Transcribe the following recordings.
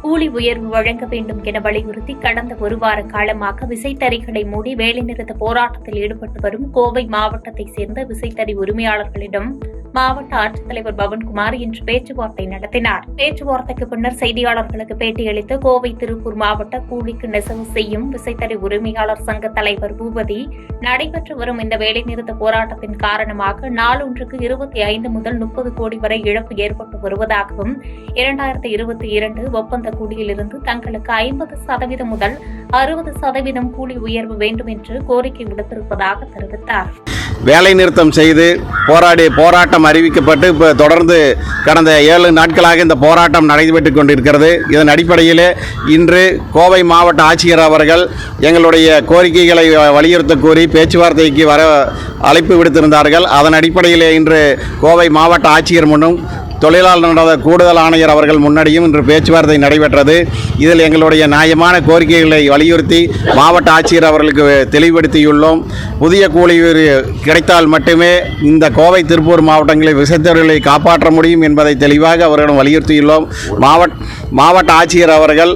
கூலி உயர்வு வழங்க வேண்டும் என வலியுறுத்தி கடந்த ஒரு வார காலமாக விசைத்தறிகளை மூடி வேலைநிறுத்த போராட்டத்தில் ஈடுபட்டு வரும் கோவை மாவட்டத்தைச் சேர்ந்த விசைத்தறி உரிமையாளர்களிடம் மாவட்ட ஆட்சித்தலைவர் பவன்குமார் இன்று பேச்சுவார்த்தை நடத்தினார். பேச்சுவார்த்தைக்கு பின்னர் செய்தியாளர்களுக்கு பேட்டியளித்த கோவை திருப்பூர் மாவட்ட கூலிக்கு நெசவு செய்யும் விசைத்தறி உரிமையாளர் சங்க தலைவர் பூபதி, நடைபெற்று வரும் இந்த வேலைநிறுத்த போராட்டத்தின் காரணமாக நாளொன்றுக்கு 25 முதல் 30 கோடி வரை இழப்பு ஏற்பட்டு வருவதாகவும் 2022 ஒப்பந்த கூலியிலிருந்து தங்களுக்கு 50% முதல் 60% கூலி உயர்வு வேண்டும் என்று கோரிக்கை விடுத்திருப்பதாக தெரிவித்தார். வேலை நிறுத்தம் செய்து போராட்டம் அறிவிக்கப்பட்டு இப்போ தொடர்ந்து கடந்த 7 நாட்களாக இந்த போராட்டம் நடைபெற்றுக் கொண்டிருக்கிறது. இதன் அடிப்படையில் இன்று கோவை மாவட்ட ஆட்சியர் அவர்கள் எங்களுடைய கோரிக்கைகளை வலியுறுத்த கோரி பேச்சுவார்த்தைக்கு வர அழைப்பு விடுத்திருந்தார்கள். அதன் அடிப்படையில் இன்று கோவை மாவட்ட ஆட்சியர் முன்னும் தொழிலாளர் நல கூடுதல் ஆணையர் அவர்கள் முன்னாடியும் இன்று பேச்சுவார்த்தை நடைபெற்றது. இதில் எங்களுடைய நியாயமான கோரிக்கைகளை வலியுறுத்தி மாவட்ட ஆட்சியர் அவர்களுக்கு தெளிவுபடுத்தியுள்ளோம். புதிய கூலி கிடைத்தால் மட்டுமே இந்த கோவை திருப்பூர் மாவட்டங்களில் விசைத்தறிகளை காப்பாற்ற முடியும் என்பதை தெளிவாக அவர்களிடம் வலியுறுத்தியுள்ளோம். மாவட்ட ஆட்சியர் அவர்கள்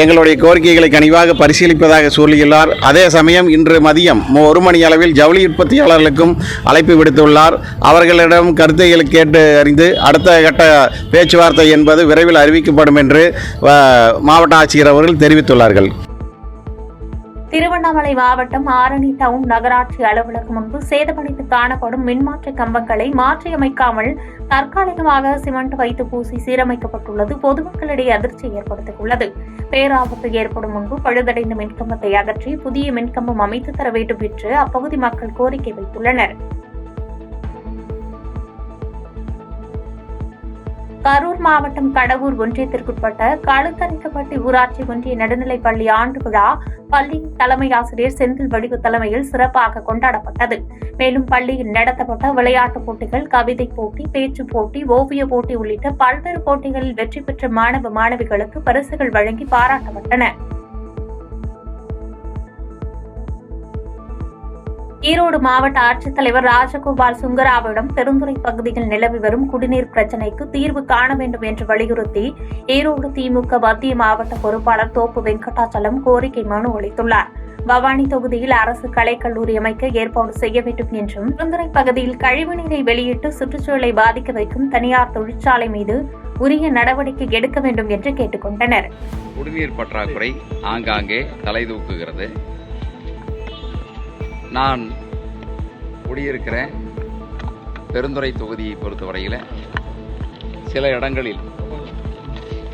எங்களுடைய கோரிக்கைகளை கனிவாக பரிசீலிப்பதாக சொல்லியுள்ளார். அதே சமயம் இன்று மதியம் 1 மணி அளவில் ஜவுளி உற்பத்தியாளர்களுக்கும் அழைப்பு விடுத்துள்ளார். அவர்களிடம் கருத்துக்களை கேட்டு அறிந்து அடுத்த கட்ட பேச்சுவார்த்தை என்பது விரைவில் அறிவிக்கப்படும் என்று மாவட்ட ஆட்சியர் அவர்கள் தெரிவித்துள்ளார்கள். திருவண்ணாமலை மாவட்டம் ஆரணி டவுன் நகராட்சி அலுவலகம் முன்பு சேதமடைந்து காணப்படும் மின்மாற்றி கம்பங்களை மாற்றியமைக்காமல் தற்காலிகமாக சிமெண்ட் வைத்து பூசி சீரமைக்கப்பட்டுள்ளது பொதுமக்களிடையே அதிர்ச்சி ஏற்படுத்தியுள்ளது. பேராபத்து ஏற்படும் முன்பு பழுதடைந்த மின்கம்பத்தை அகற்றி புதிய மின்கம்பம் அமைத்து தர வேண்டும் என்று அப்பகுதி மக்கள் கோரிக்கை வைத்துள்ளனர். கரூர் மாவட்டம் கடவூர் ஒன்றியத்திற்குட்பட்ட கழுத்தரிக்கப்பட்டி ஊராட்சி ஒன்றிய நடுநிலைப்பள்ளி ஆண்டு விழா பள்ளியின் தலைமை ஆசிரியர் செந்தில் வடிவு தலைமையில் சிறப்பாக கொண்டாடப்பட்டது. மேலும் பள்ளியில் நடத்தப்பட்ட விளையாட்டுப் போட்டிகள், கவிதை போட்டி, பேச்சு போட்டி, ஓவிய போட்டி உள்ளிட்ட பல்வேறு போட்டிகளில் வெற்றி பெற்ற மாணவ மாணவிகளுக்கு பரிசுகள் வழங்கி பாராட்டப்பட்டன. ஈரோடு மாவட்ட ஆட்சித்தலைவர் ராஜகோபால் சுங்கராவிடம் பெருந்துறை பகுதியில் நிலவி வரும் குடிநீர் பிரச்சினைக்கு தீர்வு காண வேண்டும் என்று வலியுறுத்தி ஈரோடு திமுக மத்திய மாவட்ட பொறுப்பாளர் தோப்பு வெங்கடாச்சலம் கோரிக்கை மனு அளித்துள்ளார். பவானி தொகுதியில் அரசு கலைக்கல்லூரி அமைக்க ஏற்பாடு செய்ய வேண்டும் என்றும், பெருந்துறை பகுதியில் கழிவுநீரை வெளியிட்டு சுற்றுச்சூழலை பாதிக்க வைக்கும் தனியார் தொழிற்சாலை மீது உரிய நடவடிக்கை எடுக்க வேண்டும் என்று கேட்டுக் கொண்டனர். குடிநீர் பற்றாக்குறை ஆங்காங்கே தலை தூக்குகிறது. நான் குடியிருக்கிற பெருந்துறை தொகுதியை பொறுத்தவரையில் சில இடங்களில்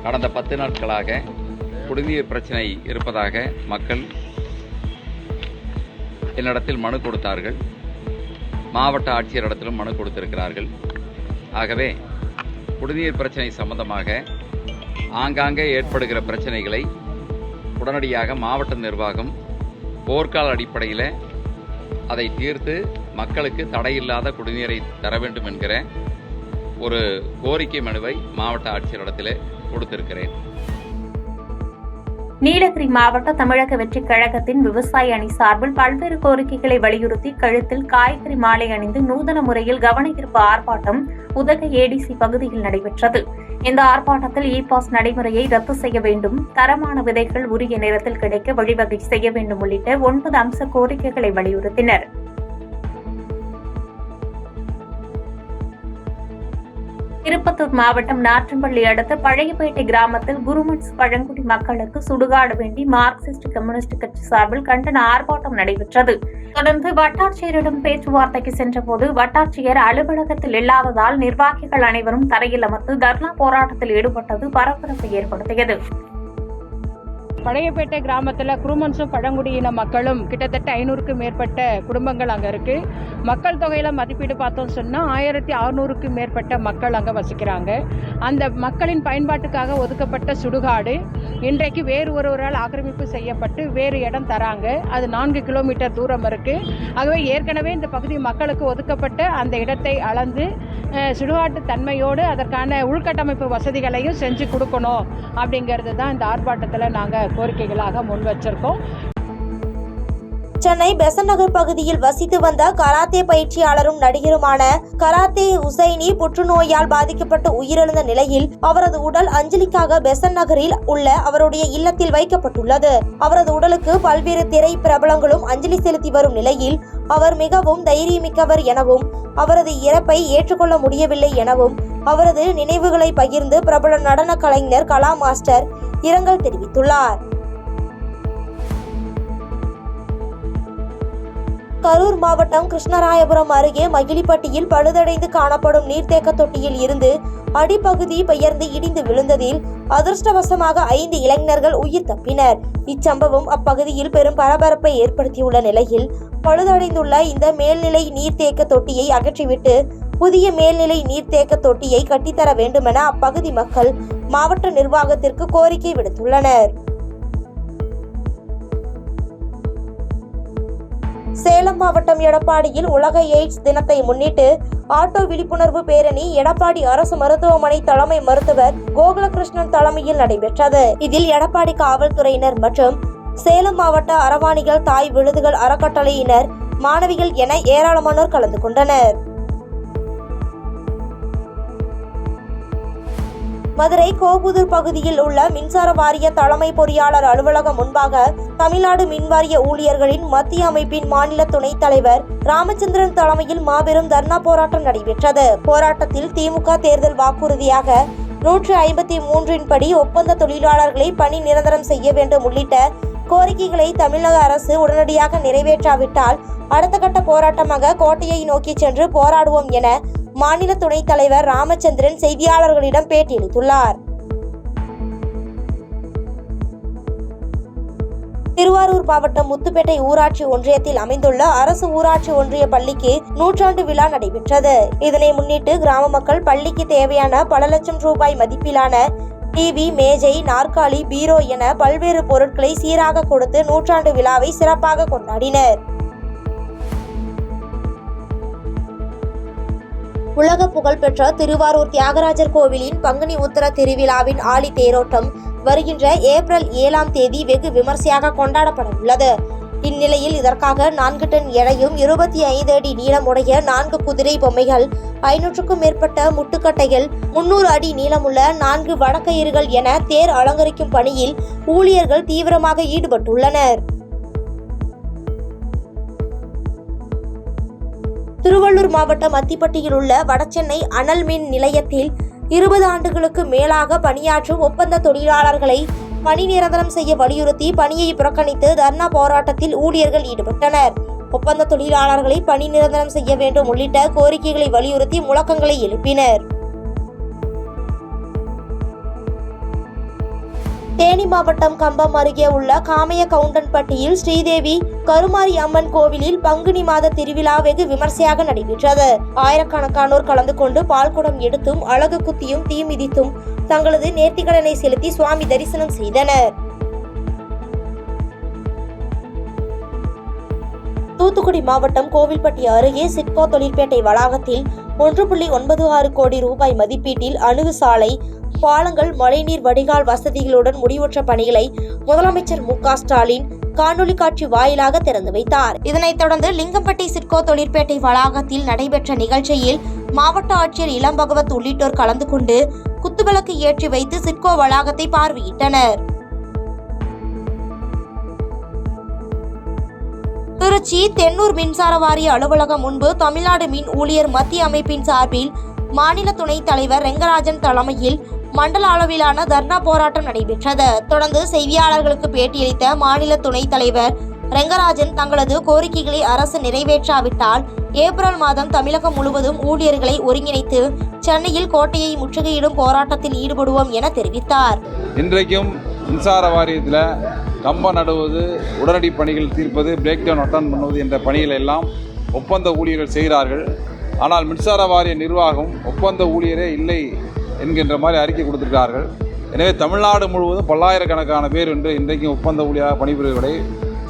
கடந்த 10 நாட்களாக குடிநீர் பிரச்சனை இருப்பதாக மக்கள் என்னிடத்தில் மனு கொடுத்தார்கள். மாவட்ட ஆட்சியரிடத்திலும் மனு கொடுத்திருக்கிறார்கள். ஆகவே குடிநீர் பிரச்சனை சம்பந்தமாக ஆங்காங்கே ஏற்படுகிற பிரச்சனைகளை உடனடியாக மாவட்ட நிர்வாகம் போர்க்கால அடிப்படையில் அதை தீர்த்து மக்களுக்கு தடையில்லாத குடிநீரை தர வேண்டும் என்கிற ஒரு கோரிக்கை மனுவை மாவட்ட ஆட்சியரிடத்தில் கொடுத்திருக்கிறேன். நீலகிரி மாவட்ட தமிழக வெற்றிக் கழகத்தின் விவசாய அணி சார்பில் பல்வேறு கோரிக்கைகளை வலியுறுத்தி கழுத்தில் காய்கறி மாலை அணிந்து நூதன முறையில் கவனஈர்ப்பு ஆர்ப்பாட்டம் உதகை ஏடிசி பகுதியில் நடைபெற்றது. இந்த ஆர்ப்பாட்டத்தில் இ-பாஸ் நடைமுறையை ரத்து செய்ய வேண்டும், தரமான விதைகள் உரிய நேரத்தில் கிடைக்க வழிவகை செய்ய வேண்டும் உள்ளிட்ட 9 அம்ச கோரிக்கைகளை வலியுறுத்தினர். திருப்பத்தூர் மாவட்டம் நாற்றம்பள்ளி அடுத்த பழையப்பேட்டை கிராமத்தில் குருமன்ஸ் பழங்குடி மக்களுக்கு சுடுகாடு வேண்டி மார்க்சிஸ்ட் கம்யூனிஸ்ட் கட்சி சார்பில் கண்டன ஆர்ப்பாட்டம் நடைபெற்றது. தொடர்ந்து வட்டாட்சியரிடம் பேச்சுவார்த்தைக்கு சென்றபோது வட்டாட்சியர் அலுவலகத்தில் இல்லாததால் நிர்வாகிகள் அனைவரும் தரையில் அமர்ந்து தர்ணா போராட்டத்தில் ஈடுபட்டது பரபரப்பை ஏற்படுத்தியது. பழையப்பேட்டை கிராமத்தில் குருமன்ஸும் பழங்குடியின மக்களும் கிட்டத்தட்ட 500க்கும் மேற்பட்ட குடும்பங்கள் அங்கே இருக்குது. மக்கள் தொகையில் மதிப்பீடு பார்த்தோம்னு சொன்னால் 1600க்கும் மேற்பட்ட மக்கள் அங்கே வசிக்கிறாங்க. அந்த மக்களின் பயன்பாட்டுக்காக ஒதுக்கப்பட்ட சுடுகாடு இன்றைக்கு வேறு ஒருவரால் ஆக்கிரமிப்பு செய்யப்பட்டு வேறு இடம் தராங்க. அது 4 கிலோமீட்டர் தூரம் இருக்குது. ஆகவே ஏற்கனவே இந்த பகுதி மக்களுக்கு ஒதுக்கப்பட்ட அந்த இடத்தை அளந்து சுடுகாட்டு தன்மையோடு அதற்கான உள்கட்டமைப்பு வசதிகளையும் செஞ்சு கொடுக்கணும் அப்படிங்கிறது தான் இந்த ஆர்ப்பாட்டத்தில் நாங்கள் கோரிக்கைகளாக முன் வச்சிருக்கோம். சென்னை பெசன்ட் நகர் பகுதியில் வசித்து வந்த கராத்தே பயிற்சியாளரும் நடிகருமான கராத்தே உசைனி புற்றுநோயால் பாதிக்கப்பட்டு உயிரிழந்த நிலையில் அவரது உடல் அஞ்சலிக்காக பெசன்ட் நகரில் உள்ள அவருடைய இல்லத்தில் வைக்கப்பட்டுள்ளது. அவரது உடலுக்கு பல்வேறு திரை பிரபலங்களும் அஞ்சலி செலுத்தி வரும் நிலையில் அவர் மிகவும் தைரியமிக்கவர் எனவும் அவரது இறப்பை ஏற்றுக்கொள்ள முடியவில்லை எனவும் அவரது நினைவுகளை பகிர்ந்து பிரபல நடன கலைஞர் கலா மாஸ்டர் இரங்கல் தெரிவித்துள்ளார். கரூர் மாவட்டம் கிருஷ்ணராயபுரம் அருகே மகிழிப்பட்டியில் பழுதடைந்து காணப்படும் நீர்த்தேக்க தொட்டியில் இருந்து அடிப்பகுதி பெயர்ந்து இடிந்து விழுந்ததில் அதிர்ஷ்டவசமாக 5 இளைஞர்கள் உயிர் தப்பினர். இச்சம்பவம் அப்பகுதியில் பெரும் பரபரப்பை ஏற்படுத்தியுள்ள நிலையில் பழுதடைந்துள்ள இந்த மேல்நிலை நீர்த்தேக்க தொட்டியை அகற்றிவிட்டு புதிய மேல்நிலை நீர்த்தேக்க தொட்டியை கட்டித்தர வேண்டுமென அப்பகுதி மக்கள் மாவட்ட நிர்வாகத்திற்கு கோரிக்கை விடுத்துள்ளனர். சேலம் மாவட்டம் எடப்பாடியில் உலக எய்ட்ஸ் தினத்தை முன்னிட்டு ஆட்டோ விழிப்புணர்வு பேரணி எடப்பாடி அரசு மருத்துவமனை தலைமை மருத்துவர் கோகுலகிருஷ்ணன் தலைமையில் நடைபெற்றது. இதில் எடப்பாடி காவல்துறையினர் மற்றும் சேலம் மாவட்ட அரவாணிகள் தாய் விழுதுகள் அறக்கட்டளையினர், மாணவிகள் என ஏராளமானோர் கலந்து கொண்டனர். மதுரை கோபுதூர் பகுதியில் உள்ள மின்சார வாரிய தலைமை பொறியாளர் அலுவலகம் முன்பாக தமிழ்நாடு மின்வாரிய ஊழியர்களின் மத்திய அமைப்பின் மாநில துணைத் தலைவர் ராமச்சந்திரன் தலைமையில் மாபெரும் தர்ணா போராட்டம் நடைபெற்றது. போராட்டத்தில் திமுக தேர்தல் வாக்குறுதியாக 153 படி ஒப்பந்த தொழிலாளர்களை பணி நிரந்தரம் செய்ய வேண்டும் உள்ளிட்ட கோரிக்கைகளை தமிழக அரசு உடனடியாக நிறைவேற்றாவிட்டால் அடுத்த கட்ட போராட்டமாக கோட்டையை நோக்கி சென்று போராடுவோம் என மாநில துணைத் தலைவர் ராமச்சந்திரன் செய்தியாளர்களிடம் பேட்டியளித்துள்ளார். திருவாரூர் மாவட்டம் முத்துப்பேட்டை ஊராட்சி ஒன்றியத்தில் அமைந்துள்ள அரசு ஊராட்சி ஒன்றிய பள்ளிக்கு 100ஆண்டு விழா நடைபெற்றது. இதனை முன்னிட்டு கிராம மக்கள் பள்ளிக்கு தேவையான பல லட்சம் ரூபாய் மதிப்பிலான டிவி, மேஜை, நாற்காலி, பீரோ என பல்வேறு பொருட்களை சீராக கொடுத்து 100ஆண்டு விழாவை சிறப்பாக கொண்டாடினர். உலக புகழ்பெற்ற திருவாரூர் தியாகராஜர் கோவிலின் பங்குனி உத்திர திருவிழாவின் ஆழி தேரோட்டம் வருகின்ற ஏப்ரல் 7ஆம் தேதி வெகு விமர்சையாக கொண்டாடப்பட உள்ளது. இந்நிலையில் இதற்காக 4 டன் எடையும் 25 அடி நீளமுடைய 4 குதிரை பொம்மைகள், 500க்கும் மேற்பட்ட முட்டுக்கட்டைகள், 300 அடி நீளமுள்ள 4 வடக்கயிறுகள் என தேர் அலங்கரிக்கும் பணியில் ஊழியர்கள் தீவிரமாக ஈடுபட்டுள்ளனர். திருவள்ளூர் மாவட்டம் அத்திப்பட்டியில் உள்ள வடசென்னை அனல் மின் நிலையத்தில் 20 ஆண்டுகளுக்கு மேலாக பணியாற்றும் ஒப்பந்த தொழிலாளர்களை பணி நிரந்தரம் செய்ய வலியுறுத்தி பணியை புறக்கணித்து தர்ணா போராட்டத்தில் ஊழியர்கள் ஈடுபட்டனர். ஒப்பந்த தொழிலாளர்களை பணி நிரந்தரம் செய்ய வேண்டும் உள்ளிட்ட கோரிக்கைகளை வலியுறுத்தி முழக்கங்களை எழுப்பினர். தேனி மாவட்டம் கம்பம் அருகே உள்ள காமைய கவுண்டன்பட்டியில் ஸ்ரீதேவி கருமாரி அம்மன் கோவிலில் பங்குனி மாத திருவிழா வெகு விமர்சையாக நடைபெற்றது. ஆயிரக்கணக்கானோர் கலந்து கொண்டு பால்குடம் எடுத்தும் அழகு குத்தியும் தீ மிதித்தும் தங்களது நேர்த்திக்கடனை செலுத்தி சுவாமி தரிசனம் செய்தனர். தூத்துக்குடி மாவட்டம் கோவில்பட்டி அருகே சிட்கோ தொழிற்பேட்டை வளாகத்தில் 1.96 கோடி ரூபாய் மதிப்பீட்டில் அணுகு சாலை, பாலங்கள், மழைநீர் வடிகால் வசதிகளுடன் முடிவுற்ற பணிகளை முதலமைச்சர் மு.க. ஸ்டாலின் காணொலி காட்சி வாயிலாக திறந்து வைத்தார். இதனைத் தொடர்ந்து லிங்கம்பட்டி சிட்கோ தொழிற்பேட்டை வளாகத்தில் நடைபெற்ற நிகழ்ச்சியில் மாவட்ட ஆட்சியர் இளம் பகவத் உள்ளிட்டோர் கலந்து கொண்டு குத்துவிளக்கு ஏற்றி வைத்து சிட்கோ வளாகத்தை பார்வையிட்டனர். திருச்சி தென்னூர் மின்சார வாரிய அலுவலகம் முன்பு தமிழ்நாடு மின் ஊழியர் மத்திய அமைப்பின் சார்பில் மாநில துணைத் தலைவர் ரெங்கராஜன் தலைமையில் மண்டல அளவிலான தர்ணா போராட்டம் நடைபெற்றது. தொடர்ந்து செய்தியாளர்களுக்கு பேட்டியளித்த மாநில துணைத் தலைவர் ரெங்கராஜன் தங்களது கோரிக்கைகளை அரசு நிறைவேற்றாவிட்டால் ஏப்ரல் மாதம் தமிழகம் முழுவதும் ஊழியர்களை ஒருங்கிணைத்து சென்னையில் கோட்டையை முற்றுகையிடும் போராட்டத்தில் ஈடுபடுவோம் என தெரிவித்தார். இன்றைக்கும் மின்சார வாரியத்தில் கம்பம் நடுவது, உடனடி பணிகள் தீர்ப்பது, பிரேக் டவுன் அட்டன் பண்ணுவது என்ற பணிகளை எல்லாம் ஒப்பந்த ஊழியர்கள் செய்கிறார்கள். ஆனால் மின்சார வாரிய நிர்வாகம் ஒப்பந்த ஊழியரே இல்லை என்கின்ற மாதிரி அறிக்கை கொடுத்திருக்கிறார்கள். எனவே தமிழ்நாடு முழுவதும் பல்லாயிரக்கணக்கான பேர் இன்றைக்கும் ஒப்பந்த ஊழியராக பணிபுரியவர்களை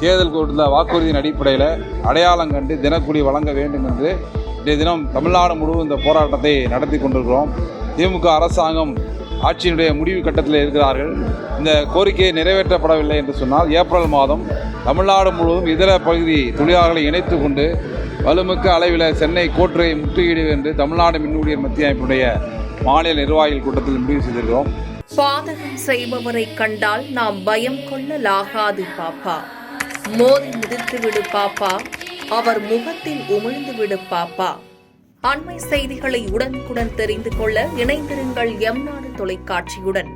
தேர்தல் கொடுத்த வாக்குறுதியின் அடிப்படையில் அடையாளம் கண்டு தினக்கூலி வழங்க வேண்டும் என்று இன்றைய தினம் தமிழ்நாடு முழுவதும் இந்த போராட்டத்தை நடத்தி கொண்டிருக்கிறோம். திமுக அரசாங்கம் ஆட்சியினுடைய முடிவு கட்டத்தில் இருக்கிறார்கள். இந்த கோரிக்கை நிறைவேற்றப்படவில்லை என்று சொன்னால் ஏப்ரல் மாதம் தமிழ்நாடு முழுவதும் இதர பகுதி தொழிலாளர்களை இணைத்து கொண்டு வலுமிக்க அளவில் சென்னை கோட்டரை முற்றுகையிடு என்று தமிழ்நாடு மின் ஊழியர் மத்திய அமைப்பினுடைய மாநில நிர்வாகிகள் கூட்டத்தில் முடிவு செய்திருக்கிறோம். பாதகம் செய்பவரை கண்டால் நாம் பயம் கொள்ளலாகாது பாப்பா. மோதி மிதித்து விடு பாப்பா, அவர் முகத்தில் உமிழ்ந்து விடு பாப்பா. அண்மை செய்திகளை உடனுக்குடன் தெரிந்து கொள்ள இணைந்திருங்கள் எம் நாடு தொலைக்காட்சியுடன்.